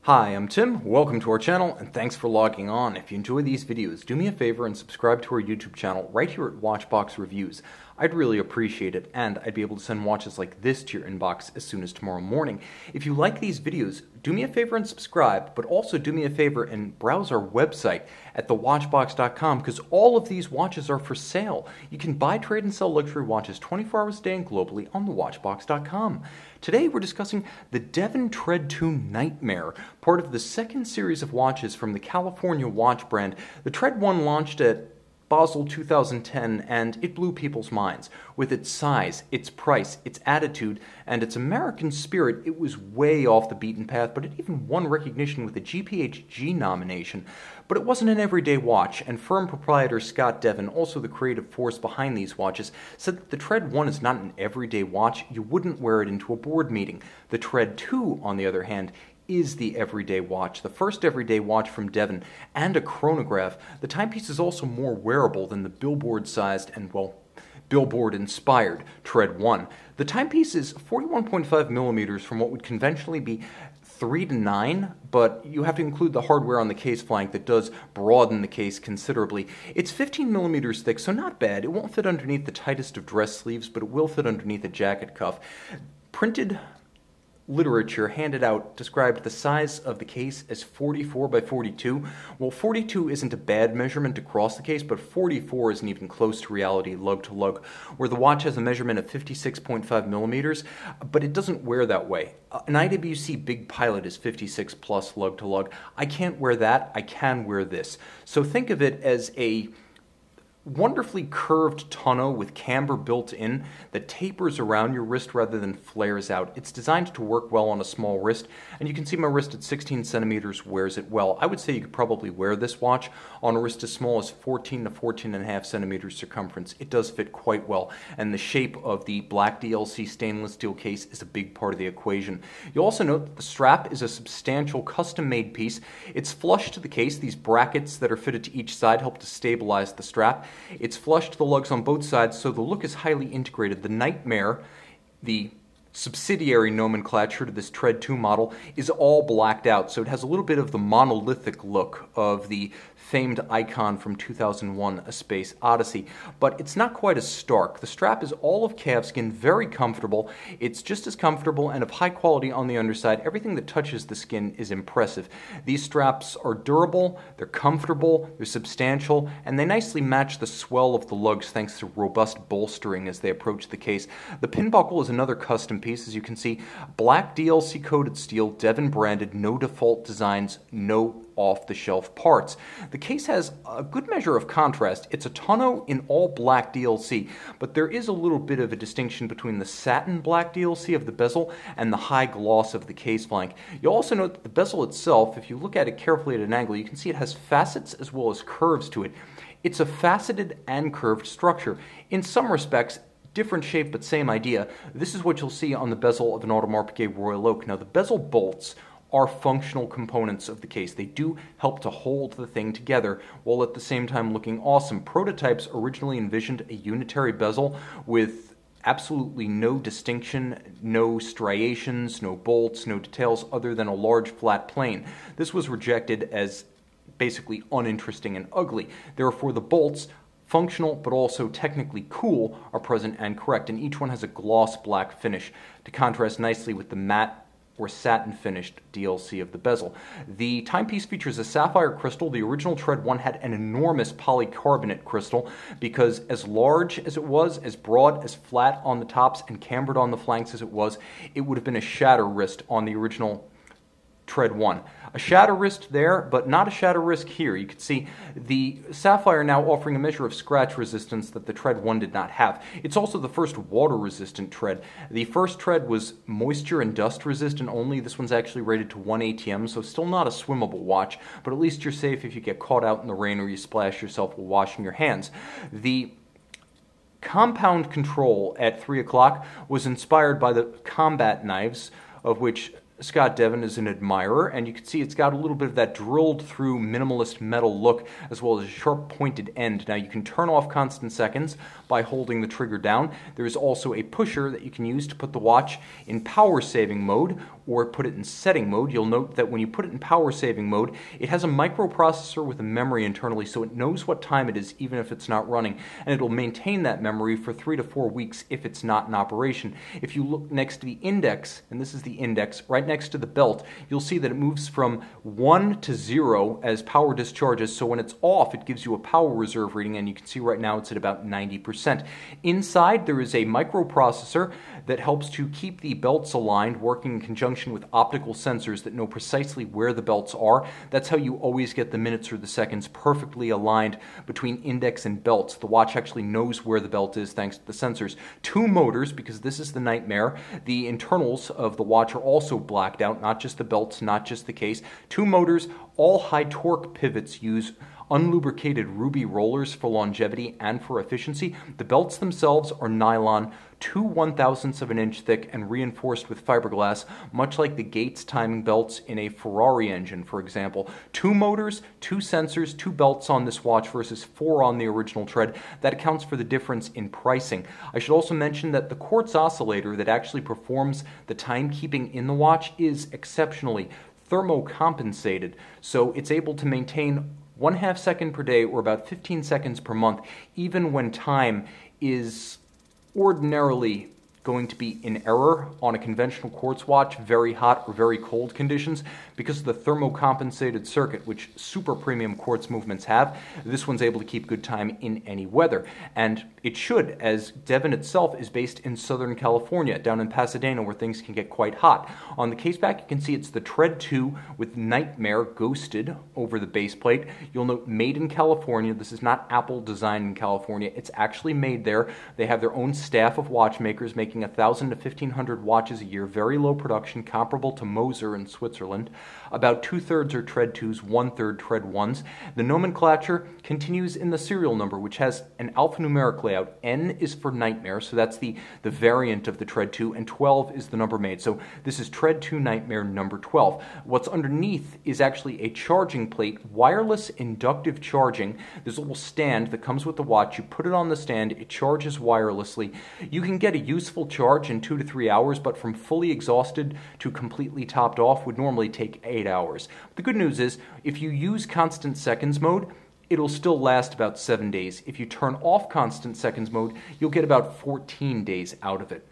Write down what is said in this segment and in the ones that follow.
Hi, I'm Tim, welcome to our channel, and thanks for logging on. If you enjoy these videos, do me a favor and subscribe to our YouTube channel right here at Watchbox Reviews. I'd really appreciate it, and I'd be able to send watches like this to your inbox as soon as tomorrow morning. If you like these videos, do me a favor and subscribe, but also do me a favor and browse our website at thewatchbox.com, because all of these watches are for sale. You can buy, trade, and sell luxury watches 24 hours a day and globally on thewatchbox.com. Today we're discussing the Devon Tread 2 Nightmare, part of the second series of watches from the California watch brand. The Tread 1 launched at Bezel 2010, and it blew people's minds. With its size, its price, its attitude, and its American spirit, it was way off the beaten path, but it even won recognition with a GPHG nomination. But it wasn't an everyday watch, and firm proprietor Scott Devon, also the creative force behind these watches, said that the Tread 1 is not an everyday watch. You wouldn't wear it into a board meeting. The Tread 2, on the other hand, is the everyday watch, the first everyday watch from Devon, and a chronograph. The timepiece is also more wearable than the billboard-sized and, well, billboard-inspired Tread 1. The timepiece is 41.5 millimeters from what would conventionally be 3 to 9, but you have to include the hardware on the case flank that does broaden the case considerably. It's 15 millimeters thick, so not bad. It won't fit underneath the tightest of dress sleeves, but it will fit underneath a jacket cuff. Printed literature handed out described the size of the case as 44 by 42. Well, 42 isn't a bad measurement across the case, but 44 isn't even close to reality lug-to-lug, where the watch has a measurement of 56.5 millimeters, but it doesn't wear that way. An IWC Big Pilot is 56 plus lug-to-lug. I can't wear that. I can wear this. So think of it as a wonderfully curved tonneau with camber built in that tapers around your wrist rather than flares out. It's designed to work well on a small wrist, and you can see my wrist at 16 centimeters wears it well. I would say you could probably wear this watch on a wrist as small as 14 to 14.5 centimeters circumference. It does fit quite well, and the shape of the black DLC stainless steel case is a big part of the equation. You'll also note that the strap is a substantial custom-made piece. It's flush to the case. These brackets that are fitted to each side help to stabilize the strap. It's flush to the lugs on both sides, so the look is highly integrated. The Nightmare, the subsidiary nomenclature to this Tread 2 model, is all blacked out, so it has a little bit of the monolithic look of the famed icon from 2001, A Space Odyssey, but it's not quite as stark. The strap is all of calfskin, very comfortable. It's just as comfortable and of high quality on the underside. Everything that touches the skin is impressive. These straps are durable, they're comfortable, they're substantial, and they nicely match the swell of the lugs thanks to robust bolstering as they approach the case. The pin buckle is another custom piece, as you can see. Black DLC coated steel, Devon branded, no default designs, no off-the-shelf parts. The case has a good measure of contrast. It's a tonneau in all black DLC, but there is a little bit of a distinction between the satin black DLC of the bezel and the high gloss of the case flank. You'll also note that the bezel itself, if you look at it carefully at an angle, you can see it has facets as well as curves to it. It's a faceted and curved structure. In some respects, different shape but same idea. This is what you'll see on the bezel of an Audemars Piguet Royal Oak. Now, the bezel bolts are functional components of the case. They do help to hold the thing together while at the same time looking awesome. Prototypes originally envisioned a unitary bezel with absolutely no distinction, no striations, no bolts, no details other than a large flat plane. This was rejected as basically uninteresting and ugly. Therefore, the bolts, functional but also technically cool, are present and correct, and each one has a gloss black finish to contrast nicely with the matte or satin finished DLC of the bezel. The timepiece features a sapphire crystal. The original Tread 1 had an enormous polycarbonate crystal because as large as it was, as broad, as flat on the tops and cambered on the flanks as it was, it would have been a shatter wrist on the original Tread 1. A shatter wrist there, but not a shatter wrist here. You can see the sapphire now offering a measure of scratch resistance that the Tread 1 did not have. It's also the first water-resistant tread. The first tread was moisture and dust resistant only. This one's actually rated to 1 ATM, so still not a swimmable watch, but at least you're safe if you get caught out in the rain or you splash yourself while washing your hands. The compound control at 3 o'clock was inspired by the combat knives, of which Scott Devon is an admirer, and you can see it's got a little bit of that drilled through minimalist metal look, as well as a sharp pointed end. Now you can turn off constant seconds by holding the trigger down. There is also a pusher that you can use to put the watch in power saving mode or put it in setting mode. You'll note that when you put it in power saving mode, it has a microprocessor with a memory internally, so it knows what time it is even if it's not running, and it'll maintain that memory for 3 to 4 weeks if it's not in operation. If you look next to the index, and this is the index, right next to the belt, you'll see that it moves from 1 to 0 as power discharges, so when it's off, it gives you a power reserve reading, and you can see right now it's at about 90%. Inside, there is a microprocessor that helps to keep the belts aligned, working in conjunction with optical sensors that know precisely where the belts are. That's how you always get the minutes or the seconds perfectly aligned between index and belts. The watch actually knows where the belt is thanks to the sensors. 2 motors, because this is the nightmare. The internals of the watch are also blacked out, not just the belts, not just the case. 2 motors, all high torque pivots use unlubricated ruby rollers for longevity and for efficiency. The belts themselves are nylon, 2 1/1000ths of an inch thick and reinforced with fiberglass, much like the Gates timing belts in a Ferrari engine, for example. 2 motors, 2 sensors, 2 belts on this watch versus 4 on the original Tread. That accounts for the difference in pricing. I should also mention that the quartz oscillator that actually performs the timekeeping in the watch is exceptionally thermocompensated, so it's able to maintain 1/2 second per day, or about 15 seconds per month, even when time is ordinarily going to be in error on a conventional quartz watch, very hot or very cold conditions, because of the thermocompensated circuit, which super premium quartz movements have. This one's able to keep good time in any weather, and it should, as Devon itself is based in Southern California, down in Pasadena, where things can get quite hot. On the case back, you can see it's the Tread 2 with Nightmare ghosted over the base plate. You'll note made in California. This is not Apple designed in California. It's actually made there. They have their own staff of watchmakers making 1,000 to 1,500 watches a year, very low production, comparable to Moser in Switzerland. About 2/3 are Tread 2s, 1/3 Tread 1s. The nomenclature continues in the serial number, which has an alphanumeric layout. N is for Nightmare, so that's the variant of the Tread 2, and 12 is the number made. So this is Tread 2 Nightmare number 12. What's underneath is actually a charging plate, wireless inductive charging. There's a little stand that comes with the watch. You put it on the stand, it charges wirelessly. You can get a useful charge in 2 to 3 hours, but from fully exhausted to completely topped off would normally take 8 hours. The good news is, if you use constant seconds mode, it'll still last about 7 days. If you turn off constant seconds mode, you'll get about 14 days out of it.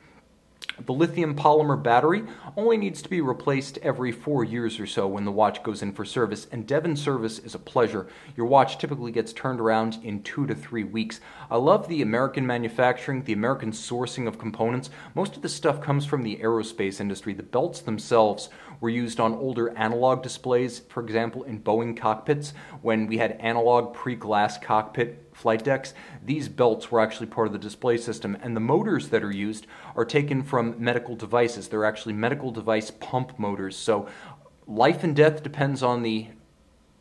The lithium polymer battery only needs to be replaced every 4 years or so when the watch goes in for service, and Devon service is a pleasure. Your watch typically gets turned around in 2 to 3 weeks. I love the American manufacturing, the American sourcing of components. Most of this stuff comes from the aerospace industry. The belts themselves were used on older analog displays, for example, in Boeing cockpits when we had analog pre-glass cockpit flight decks. These belts were actually part of the display system, and the motors that are used are taken from medical devices. They're actually medical device pump motors, so life and death depends on the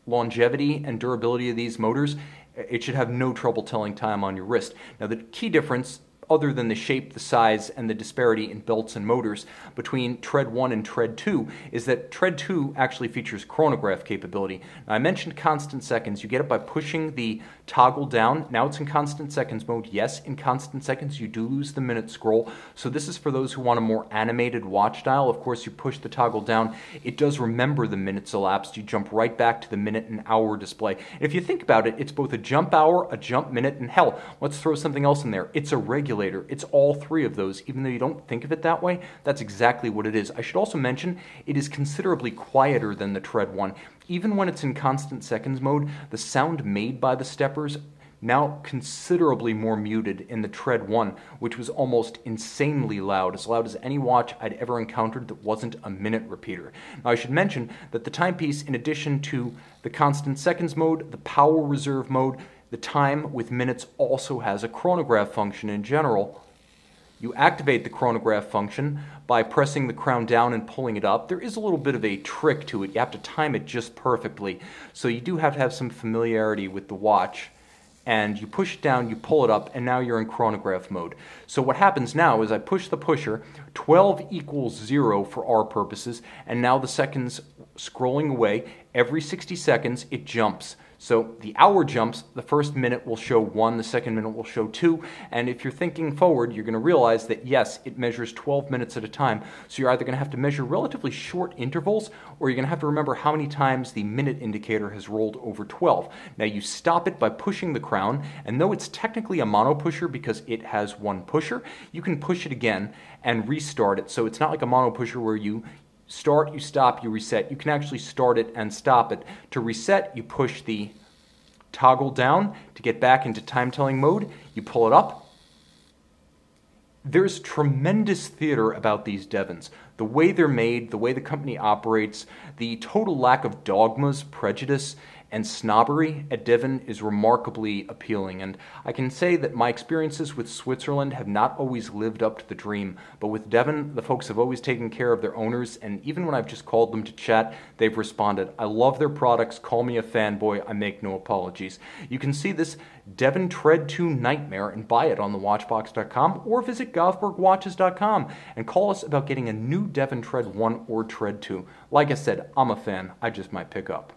longevity and durability of these motors. It should have no trouble telling time on your wrist. Now, the key difference, other than the shape, the size, and the disparity in belts and motors between Tread 1 and Tread 2, is that Tread 2 actually features chronograph capability. Now, I mentioned constant seconds. You get it by pushing the toggle down. Now it's in constant seconds mode. Yes, in constant seconds you do lose the minute scroll, so this is for those who want a more animated watch dial. Of course, you push the toggle down, it does remember the minutes elapsed. You jump right back to the minute and hour display. And if you think about it, it's both a jump hour, a jump minute, and hell, let's throw something else in there. It's a regulator. It's all three of those. Even though you don't think of it that way, that's exactly what it is. I should also mention it is considerably quieter than the Tread 1. Even when it's in constant seconds mode, the sound made by the steppers now considerably more muted in the Tread 1, which was almost insanely loud as any watch I'd ever encountered that wasn't a minute repeater. Now, I should mention that the timepiece, in addition to the constant seconds mode, the power reserve mode, the time with minutes, also has a chronograph function in general. You activate the chronograph function by pressing the crown down and pulling it up. There is a little bit of a trick to it. You have to time it just perfectly, so you do have to have some familiarity with the watch. and you push it down, you pull it up, and now you're in chronograph mode. So what happens now is I push the pusher, 12 equals 0 for our purposes, and now the seconds scrolling away. Every 60 seconds it jumps. So the hour jumps, the first minute will show 1, the second minute will show 2, and if you're thinking forward, you're going to realize that yes, it measures 12 minutes at a time, so you're either going to have to measure relatively short intervals, or you're going to have to remember how many times the minute indicator has rolled over 12. Now you stop it by pushing the crown, and though it's technically a mono pusher because it has one pusher, you can push it again and restart it, so it's not like a mono pusher where you start, you stop, you reset. You can actually start it and stop it. To reset, you push the toggle down. To get back into time-telling mode, you pull it up. There's tremendous theater about these Devons. The way they're made, the way the company operates, the total lack of dogmas, prejudice, and snobbery at Devon is remarkably appealing, and I can say that my experiences with Switzerland have not always lived up to the dream, but with Devon, the folks have always taken care of their owners, and even when I've just called them to chat, they've responded. I love their products, call me a fanboy, I make no apologies. You can see this Devon Tread 2 Nightmare and buy it on thewatchbox.com, or visit govbergwatches.com and call us about getting a new Devon Tread 1 or Tread 2. Like I said, I'm a fan, I just might pick up.